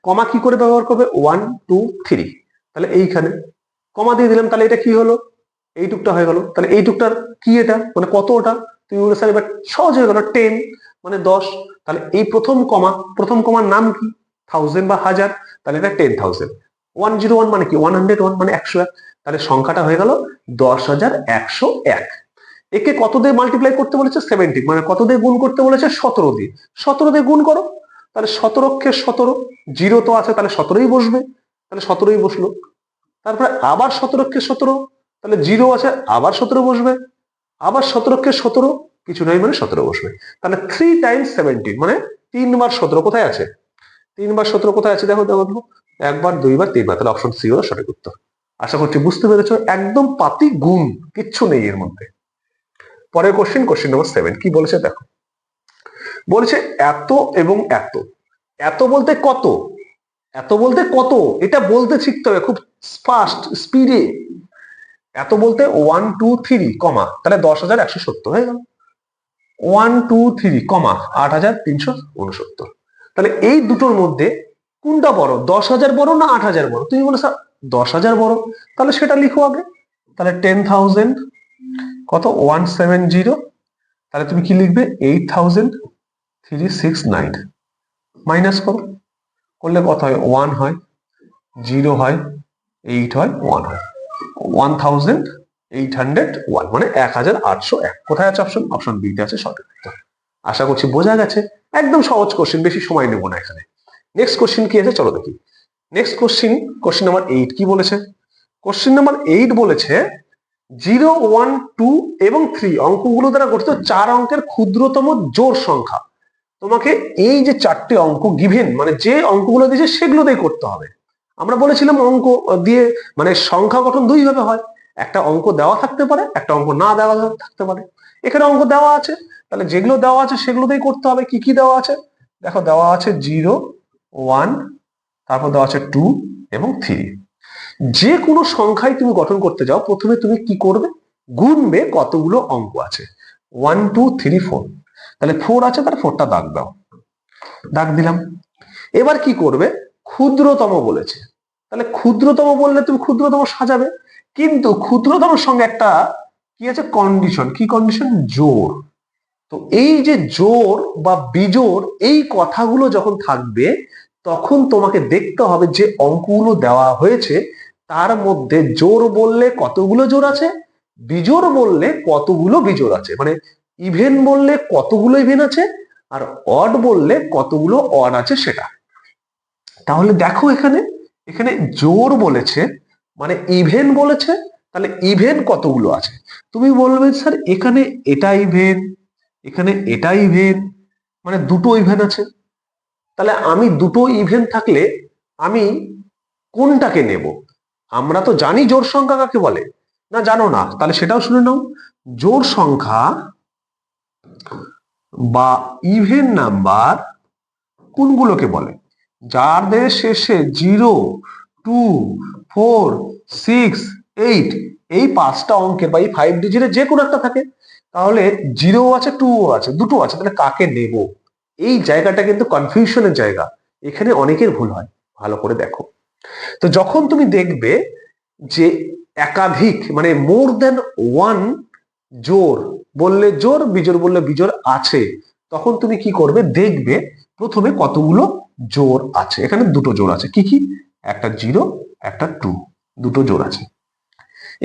কমা কি করে ব্যবহার করবে? 1 2 3, তাহলে এইখানে কমা দিয়ে দিলাম, তাহলে এটা কি হলো? এইটুকটা হয়ে গেল। তাহলে এইটুকটার কি, এটা মানে কত ওটা? তুমি বলে স্যার এবার সহজ হয়ে গেল, 10 মানে 10। তাহলে এই প্রথম কমার নাম কি? থাউজেন্ড বা হাজার, তাহলে এটা 10,000। 101 মানে কি? 101 মানে 101। তাহলে সংখ্যাটা হয়ে গেল 10,101। একে কত দিয়ে মাল্টিপ্লাই করতে বলেছে? 70, মানে কত দিয়ে গুণ করতে বলেছে? 17 দিয়ে। 17 দিয়ে গুণ করো, তাহলে 17 17, জিরো তো আছে তাহলে 17ই বসবে, তাহলে 17ই বসলো। তারপরে আবার 17 তাহলে জিরো আছে, আবার 17 বসবে, আবার 17 কিছু নাই মানে 17 বসবে। তাহলে 3 টাইমস 17 মানে 3 বার 17 কোথায় আছে? 3 বার 17 কোথায় আছে? দেখো দেখো দেখো, একবার, দুইবার, তিনবার। তাহলে অপশন সি হলো সঠিক উত্তর। আশা করছি বুঝতে পেরেছো, একদম পাতি গুণ, কিচ্ছু নেই এর মধ্যে। পরের কোশ্চেন নাম্বার 7 কি বলেছে দেখো। বলেছে এত এবং এত। এত বলতে কত? এত বলতে কত, এটা বলতে শিখতে হবে খুব ফাস্ট স্পিডে। এত বলতে 1 2 3 কমা, তাহলে 10,170 হয়ে গেল। 1 2 3 কমা 8,369। তাহলে এই দুটোর মধ্যে কোনটা বড়? 10,000 বড় না 8,000 বড়? তুমি বলো স্যার 10,000 বড়, তাহলে সেটা লিখো আগে। তাহলে 10,000 কত? 170। তাহলে তুমি কি লিখবে? 8,369 মাইনাস করো, করলে কত হয়? 1 হয়, 0 হয়, 8 হয়, 1 হয়, 1,801 মানে 1,801। কোথায় আছে অপশন? অপশন বি তে আছে সঠিক উত্তর। আশা করছি বোঝা গেছে, একদম সহজ কোশ্চেন, বেশি সময় নেব না এখানে। নেক্সট কোশ্চেন কি আছে চলো দেখি। নেক্সট কোশ্চেন নাম্বার 8 কি বলেছে? কোশ্চেন নাম্বার 8 বলেছে 0 1 2 এবং 3 অঙ্কগুলো দ্বারা গঠিত 4 অঙ্কের ক্ষুদ্রতম জোড় সংখ্যা। তোমাকে এই যে 4টে অঙ্ক গিভেন, মানে যে অঙ্কগুলো দিয়েছে সেগুলো দিয়ে করতে হবে। আমরা বলেছিলাম অঙ্ক দিয়ে মানে সংখ্যা গঠন দুই ভাবে হয়, একটা অঙ্ক দেওয়া থাকতে পারে, একটা অঙ্ক না দেওয়া থাকতে পারে। এখানে অঙ্ক দেওয়া আছে, তাহলে যেগুলো দেওয়া আছে সেগুলো দিয়ে করতে হবে। কি কি দেওয়া আছে দেখো, দেওয়া আছে 0 1, তারপর দেওয়া আছে 2 এবং 3। যে কোনো সংখ্যায় তুমি গঠন করতে যাও, প্রথমে তুমি কি করবে? গুনবে কতগুলো অঙ্ক আছে। 1 2 3 4, তাহলে 4 আছে, তার 4টা দাগ দাও, দাগ দিলাম। এবার কি করবে, ক্ষুদ্রতম বলেছে, তাহলে ক্ষুদ্রতম বললে তুমি ক্ষুদ্রতম সাজাবে, কিন্তু ক্ষুদ্রতমের সঙ্গে একটা কি আছে কন্ডিশন, কি কন্ডিশন, জোর। তো এই যে জোর বা বিজোড় এই কথাগুলো যখন থাকবে তখন তোমাকে দেখতে হবে যে অঙ্কগুলো দেওয়া হয়েছে তার মধ্যে জোড় বললে কতগুলো জোড় আছে, বিজোড় বললে কতগুলো বিজোড় আছে, মানে ইভেন বললে কতগুলো ইভেন আছে, আর অড বললে কতগুলো অড আছে সেটা। তাহলে দেখো এখানে, এখানে জোড় বলেছে মানে ইভেন বলেছে, তাহলে ইভেন কতগুলো আছে। তুমি বলবে স্যার এখানে এটা ইভেন, এখানে এটা ইভেন, মানে দুটো ইভেন আছে, তাহলে আমি দুটো ইভেন থাকলে আমি কোনটাকে নেব। আমরা তো জানি জোড় সংখ্যা কাকে বলে, না জানো না, তাহলে সেটাও শুনে নাও। জোড় সংখ্যা বা ইভেন নাম্বার কোনগুলোকে বলে, যাদের শেষে 0 2 4 6 8 এই 5টা অঙ্কের বা এই 5 ডিজিটের যে কোনো একটা থাকে, তাহলে 0 আছে 2 আছে, দুটো আছে, তাহলে কাকে নেব। এই জায়গাটা কিন্তু কনফিউশনের জায়গা, এখানে অনেকের ভুল হয়, ভালো করে দেখো। তো যখন তুমি দেখবে যে একাধিক মানে মোর দেন ওয়ান জোড় বললে জোড়, বিজোড় বললে বিজোড় আছে, তখন তুমি কি করবে, দেখবে প্রথমে কতগুলো জোড় আছে। এখানে দুটো জোড় আছে, কি কি, একটা 0 একটা 2, দুটো জোড় আছে।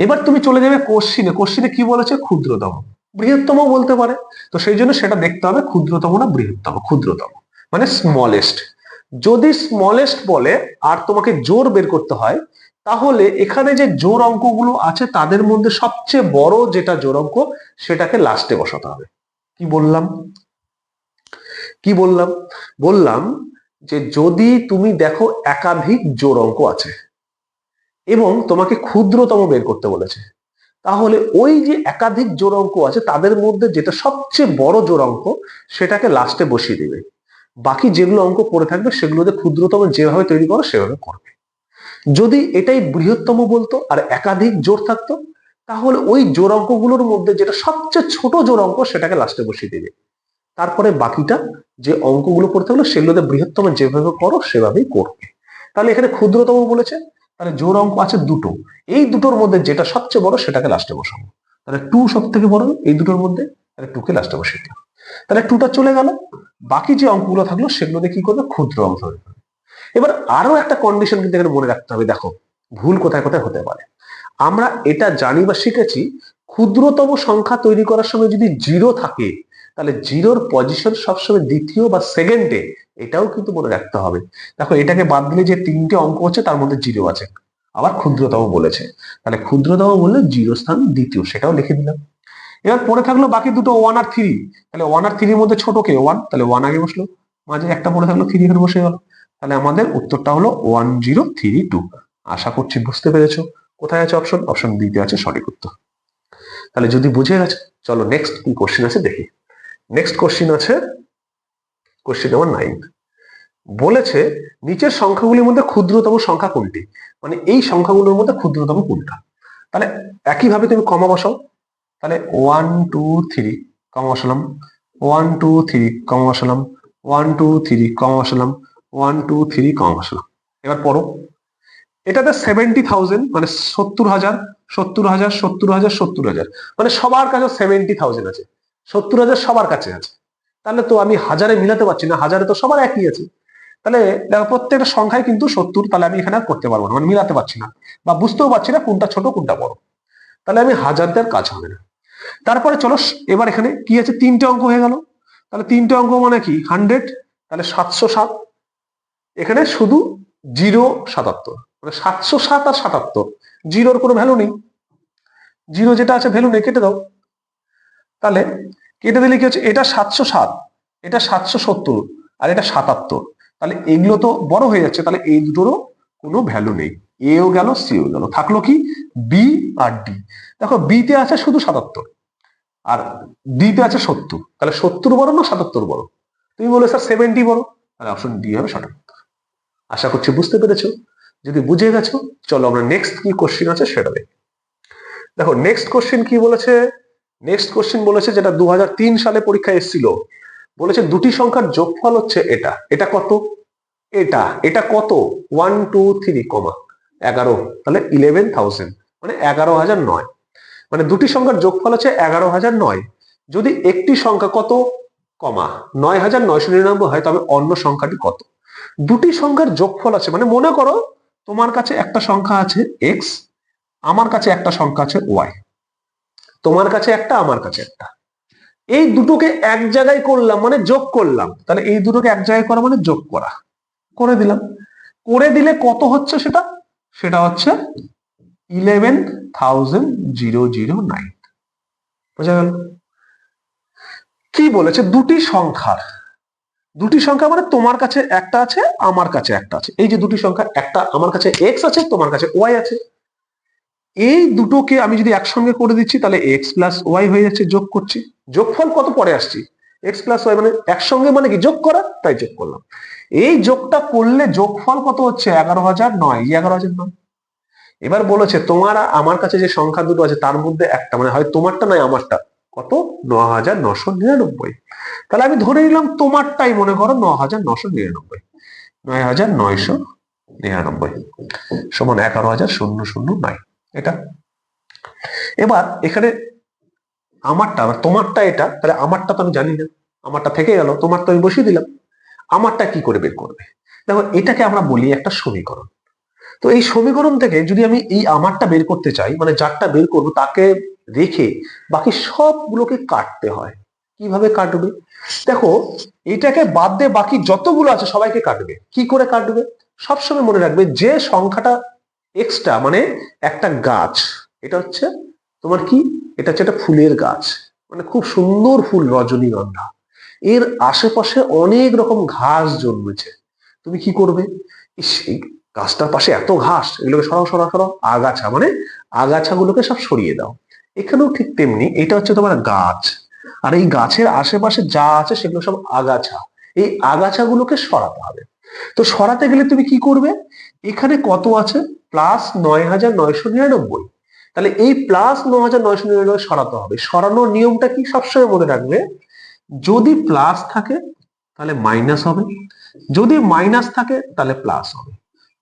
এবার তুমি চলে যাবে কোশ্চিনে, কোশ্চিনে কি বলেছে, ক্ষুদ্রতম বৃহত্তম বলতে পারে, তো সেই জন্য সেটা দেখতে হবে ক্ষুদ্রতম না বৃহত্তম, ক্ষুদ্রতম মানে স্মলেস্ট। যদি স্মলেস্ট বলে আর তোমাকে জোর বের করতে হয়, তাহলে এখানে যে জোর অঙ্কগুলো আছে তাদের মধ্যে সবচেয়ে বড় যেটা জোর অঙ্ক সেটাকে লাস্টে বসাতে হবে। কি বললাম, কি বললাম, বললাম যে যদি তুমি দেখো একাধিক জোর অঙ্ক আছে এবং তোমাকে ক্ষুদ্রতম বের করতে বলেছে, তাহলে ওই যে একাধিক জোড় অঙ্ক আছে তাদের মধ্যে যেটা সবচেয়ে বড় জোড় অঙ্ক সেটাকে লাস্টে বসিয়ে দিবে, বাকি যেগুলো অঙ্ক পড়ে থাকবে সেগুলোতে ক্ষুদ্রতম যেভাবে তৈরি করো সেভাবে করবে। যদি এটাই বৃহত্তম বলতো আর একাধিক জোড় থাকতো, তাহলে ওই জোড় অঙ্কগুলোর মধ্যে যেটা সবচেয়ে ছোট জোড় অঙ্ক সেটাকে লাস্টে বসিয়ে দিবে, তারপরে বাকিটা যে অঙ্কগুলো পড়তে হলো সেগুলোতে বৃহত্তম যেভাবে করো সেভাবেই করবে। তাহলে এখানে ক্ষুদ্রতম বলেছে, তাহলে জোড় অঙ্ক আছে দুটো, এই দুটোর মধ্যে যেটা সবচেয়ে বড় সেটাকে লাস্টে বসাবো, তাহলে 2 সব থেকে বড় এই দুটোর মধ্যে, তাহলে 2 কে লাস্টে বসিয়ে দিলাম, তাহলে 2টা চলে গেল, বাকি যে অঙ্কগুলো থাকলো সেগুলোতে কি করবে, ক্ষুদ্র অঙ্ক তৈরি করবে। এবার আরো একটা কন্ডিশন কিন্তু এখানে মনে রাখতে হবে, দেখো ভুল কোথায় কোথায় হতে পারে। আমরা এটা জানি বা শিখেছি ক্ষুদ্রতম সংখ্যা তৈরি করার সময় যদি 0 থাকে তাহলে জিরোর পজিশন সবসময় দ্বিতীয় বা সেকেন্ডে, এটাও কিন্তু মনে রাখতে হবে। দেখো এটাকে বাদ দিলে যে 3টে অঙ্ক হচ্ছে তার মধ্যে 0 আছে, আবার ক্ষুদ্রতম বলেছে, তাহলে ক্ষুদ্রতম বললে 0 স্থান দ্বিতীয়, সেটাও লিখে দিলাম। এবার পড়ে থাকলো বাকি দুটো 1 আর 3, তাহলে 1 আর 3 এর মধ্যে ছোট কে 1, তাহলে 1 আগে বসলো, মাঝে একটা পড়ে থাকলো 3 এখানে বসে গেল, তাহলে আমাদের উত্তরটা হলো 1032। আশা করছি বুঝতে পেরেছো। কোথায় আছে অপশন, অপশন বি তে আছে সঠিক উত্তর। তাহলে যদি বুঝে গেছে, চলো নেক্সট কি কোশ্চেন আছে দেখি। নেক্সট কোশ্চেন আছে কোশ্চেন নাম্বার 9, বলেছে নিচের সংখ্যাগুলির মধ্যে ক্ষুদ্রতম সংখ্যা কোনটি, মানে এই সংখ্যাগুলোর মধ্যে ক্ষুদ্রতম কোনটা। তাহলে একইভাবে তুমি কমা বসাও, তাহলে 1 2 3 কমা বসালাম, 1 2 3 কমা বসালাম, 1 2 3 কমা বসালাম, 1 2 3 কমা বসালাম। এবার পড়ো, এটাতে 70,000 মানে 70,000 70,000 70,000 70,000, মানে সবার কাছে 70,000 আছে, 70,000 সবার কাছে আছে, তাহলে তো আমি হাজারে মিলাতে পারছি না, হাজারে তো সবার একই আছে, তাহলে দেখো প্রত্যেকটা সংখ্যায় কিন্তু 70, তাহলে আমি এখানে আর করতে পারবো না, মানে মিলাতে পারছি না বা বুঝতেও পারছি না কোনটা ছোট কোনটা বড়, তাহলে আমি হাজার দেওয়ার কাজ হবে না। তারপরে চলো এবার এখানে কি আছে, 3টে অঙ্ক হয়ে গেল, তাহলে 3টে অঙ্ক মানে কি 100, তাহলে 707, এখানে শুধু 0 77, মানে 707 আর 77, জিরোর কোনো ভ্যালু নেই, জিরো যেটা আছে ভ্যালু নেই, কেটে দাও। তাহলে কেটে দিলে কি হচ্ছে, এটা 707, এটা 770 আর এটা 77, তাহলে এগুলো তো বড় হয়ে যাচ্ছে, তাহলে এই দুটোরও কোনো ভ্যালু নেই, এও গেল সিও গেল, থাকলো কি বি আর ডি। দেখো বি তে আছে শুধু 77 আর ডি তে আছে 70, তাহলে 70 বড় না 77 বড়, তুমি বলে স্যার 70 বড়, তাহলে অপশন ডি হবে সঠিক। আশা করছি বুঝতে পেরেছো। যদি বুঝে গেছো চলো আমরা নেক্সট কি কোশ্চেন আছে সেটা দেখি। দেখো নেক্সট কোশ্চেন কি বলেছে, নেক্সট কোশ্চেন বলেছে যেটা 2003 সালে পরীক্ষায় এসেছিল, বলেছে দুটি সংখ্যার যোগফল হচ্ছে এটা, এটা কত, এটা এটা কত 1 2 3 কমা 11, তাহলে 11,000 মানে 11,009, মানে দুটি সংখ্যার যোগফল হচ্ছে 11,009। যদি একটি সংখ্যা কত কমা 9,999 হয় তবে অন্য সংখ্যাটি কত। দুটি সংখ্যার যোগফল আছে মানে মনে করো তোমার কাছে একটা সংখ্যা আছে x, আমার কাছে একটা সংখ্যা আছে y, তোমার কাছে একটা আমার কাছে একটা, এই দুটোকে এক জায়গায় করলাম মানে যোগ করলাম, তাহলে এই দুটোকে এক জায়গায় করা মানে যোগ করা, করে দিলাম, করে দিলে কত হচ্ছে সেটা, সেটা হচ্ছে 11,009। বোঝা গেল? কি বলেছে দুটি সংখ্যার, দুটি সংখ্যা মানে তোমার কাছে একটা আছে আমার কাছে একটা আছে, এই যে দুটি সংখ্যা, একটা আমার কাছে x আছে তোমার কাছে y আছে, এই দুটোকে আমি যদি একসঙ্গে করে দিচ্ছি তাহলে x প্লাস ওয়াই হয়ে যাচ্ছে, যোগ করছি, যোগফল কত পরে আসছি x প্লাস ওয়াই মানে একসঙ্গে মানে কি যোগ করা, তাই যোগ করলাম। এই যোগটা করলে যোগফল কত হচ্ছে 11,009, 11,009। এবার বলেছে তোমার আমার কাছে যে সংখ্যা দুটো আছে তার মধ্যে একটা মানে হয় তোমারটা নয় আমারটা, কত 9,999, তাহলে আমি ধরে নিলাম তোমারটাই মনে করো 9,999, 9,999 সমান 11,009, এটা। এবার এখানে আমারটা তোমারটা এটা, তাহলে আমারটা তো আমি জানি না, আমারটা থেকে গেল, তোমার তো আমি বসিয়ে দিলাম, আমারটা কি করে বের করবে। দেখো এটাকে আমরা বলি একটা সমীকরণ। তো এই সমীকরণ থেকে যদি আমি এই আমারটা বের করতে চাই মানে যারটা বের করবো তাকে রেখে বাকি সবগুলোকে কাটতে হয়। কিভাবে কাটবে দেখো, এটাকে বাদ দিয়ে বাকি যতগুলো আছে সবাইকে কাটবে। কি করে কাটবে, সবসময় মনে রাখবে যে সংখ্যাটা এক্সট্রা মানে একটা গাছ, এটা হচ্ছে তোমার কি, এটা হচ্ছে একটা ফুলের গাছ, মানে খুব সুন্দর ফুল রজনীগন্ধা, এর আশেপাশে অনেক রকম ঘাস জন্মেছে, তুমি কি করবে, সেই গাছটার পাশে এত ঘাস, এগুলোকে সরাও সরাও সরাও, আগাছা মানে আগাছাগুলোকে সব সরিয়ে দাও। এখানেও ঠিক তেমনি এটা হচ্ছে তোমার গাছ, আর এই গাছের আশেপাশে যা আছে সেগুলো সব আগাছা, এই আগাছাগুলোকে সরাতে হবে। তো সরাতে গেলে তুমি কি করবে, এখানে কত আছে প্লাস 9,999, তাহলে এই প্লাস 9,999 সরাতে হবে। সরানোর নিয়মটা কি সবসময় মনে রাখবে, যদি প্লাস থাকে তাহলে মাইনাস হবে, যদি মাইনাস থাকে তাহলে প্লাস হবে,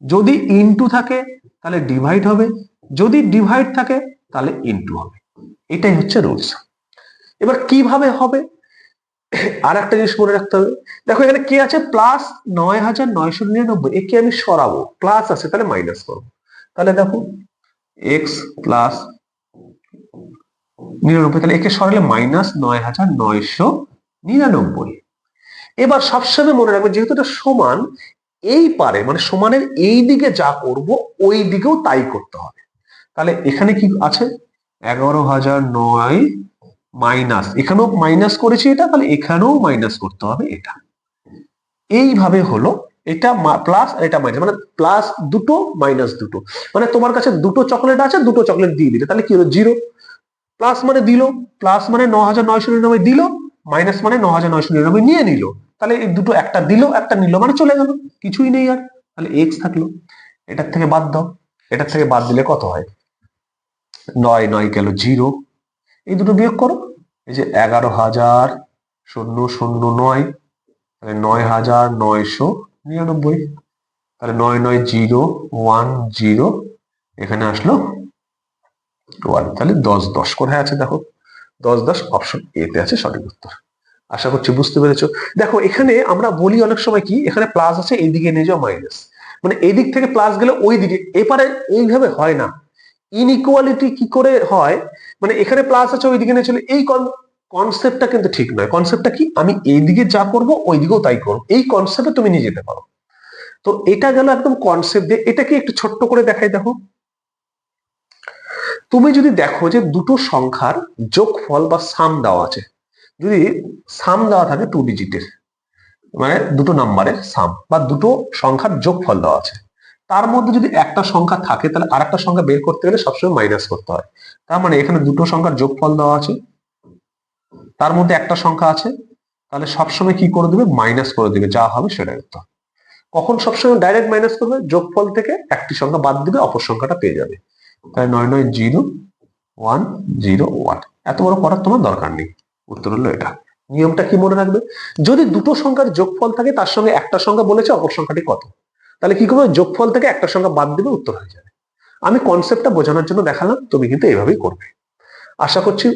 যদি ইনটু থাকে তাহলে ডিভাইড হবে, যদি ডিভাইড থাকে তাহলে ইনটু হবে, এটাই হচ্ছে রুলস। এবার কিভাবে হবে আর একটা জিনিস মনে রাখতে হবে, দেখো এখানে কি আছে প্লাস 9,999, একে আমি সরাবো, প্লাস আছে তাহলে মাইনাস করবো, তাহলে দেখো এক্স প্লাস 99, তাহলে একে সরালে মাইনাস 9,999। এবার সবসময় মনে রাখবে যেহেতু এটা সমান, এই পারে মানে সমানের এই দিকে যা করব ওই দিকেও তাই করতে হবে। তাহলে এখানে কি আছে 11,009 মাইনাস, এখানেও মাইনাস করেছি এটা, তাহলে এখানেও মাইনাস করতে হবে এটা, এইভাবে হলো। এটা প্লাস আর এটা মাইনাস, মানে প্লাস দুটো মাইনাস দুটো, মানে তোমার কাছে দুটো চকলেট আছে, দুটো চকলেট দিয়ে দিলে তাহলে কি হলো জিরো, প্লাস মানে দিল, প্লাস মানে 9,999 দিল, মাইনাস মানে 9,999 নিয়ে নিল, তাহলে এই দুটো একটা দিল একটা নিল মানে চলে গেল, কিছুই নেই আর, তাহলে এক্স থাকলো। এটার থেকে বাদ দাও, এটার থেকে বাদ দিলে কত হয় 9 9 গেল জিরো, এই দুটো বিয়োগ করো, এই যে 11,009, তাহলে 9,999, তাহলে 9,9,0,1,0 এখানে আসলো 1, তাহলে 10 10 কোথায় আছে দেখো, 10 10 অপশন এ তে আছে সঠিক উত্তর। আশা করছি বুঝতে পেরেছো। দেখো এখানে আমরা বলি অনেক সময় কি এখানে প্লাস আছে এইদিকে নিয়ে যাও মাইনাস, মানে এদিক থেকে প্লাস গেলে ওই দিকে, এপারে এইভাবে হয় না, ইনইকুয়ালিটি কি করে হয়, মানে এখানে প্লাস আছে ওইদিকে নিয়ে চলে, এই কনসেপ্টটা কিন্তু ঠিক নয়। কনসেপ্টটা কি, আমি এইদিকে যা করব ওই দিকেও তাই করবো, এই কনসেপ্টে তুমি নিয়ে যেতে পারো। তো এটা গেল একদম কনসেপ্ট দিয়ে, এটাকে একটু ছোট্ট করে দেখাই। দেখো তুমি যদি দেখো যে দুটো সংখ্যার যোগফল বা সাম দেওয়া আছে, যদি সাম দেওয়া থাকে 2 ডিজিটের, মানে দুটো নাম্বারের সাম বা দুটো সংখ্যার যোগফল দেওয়া আছে, তার মধ্যে যদি একটা সংখ্যা থাকে তাহলে আরেকটা সংখ্যা বের করতে গেলে সবসময় মাইনাস করতে হয়। তার মানে এখানে দুটো সংখ্যার যোগফল দেওয়া আছে, তার মধ্যে একটা সংখ্যা আছে, তাহলে সবসময় কি করে দিবে মাইনাস করে দিবে, যা হবে সেটাই উত্তর। কখন সবসময় ডাইরেক্ট মাইনাস করবে, যোগফল থেকে একটি সংখ্যা বাদ দিবে অপর সংখ্যাটা পেয়ে যাবে, তাহলে 9,9,0 101। এত বড় করার তোমার দরকার নেই। উত্তর হলো এটা। নিয়মটা কি মনে রাখবে, যদি দুটো সংখ্যার যোগফল থাকে তার সঙ্গে একটা সংখ্যা বলেছে অপর সংখ্যাটি কত, তাহলে কি করবে, যোগফল থেকে একটা সংখ্যা বাদ দিবে, উত্তর হয়ে যাবে। আমি কনসেপ্টটা বোঝানোর জন্য দেখালাম, তুমি কিন্তু এইভাবেই করবে। আশা করছি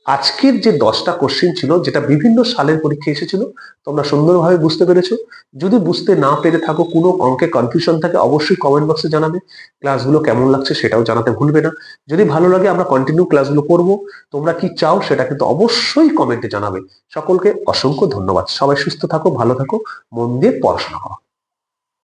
আজকের যে 10টা কোশ্চেন ছিল, যেটা বিভিন্ন সালের পরীক্ষা এসেছিল, তোমরা সুন্দরভাবে বুঝতে পেরেছো। যদি বুঝতে না পেরে থাকো, কোনো অঙ্কে কনফিউশন থাকে, অবশ্যই কমেন্ট বক্সে জানাবে। ক্লাসগুলো কেমন লাগছে সেটাও জানাতে ভুলবে না। যদি ভালো লাগে আমরা কন্টিনিউ ক্লাসগুলো করব, তোমরা কি চাও সেটা কিন্তু অবশ্যই কমেন্টে জানাবে। সকলকে অসংখ্য ধন্যবাদ। সবাই সুস্থ থাকো, ভালো থাকো, মন দিয়ে পড়াশোনা করো।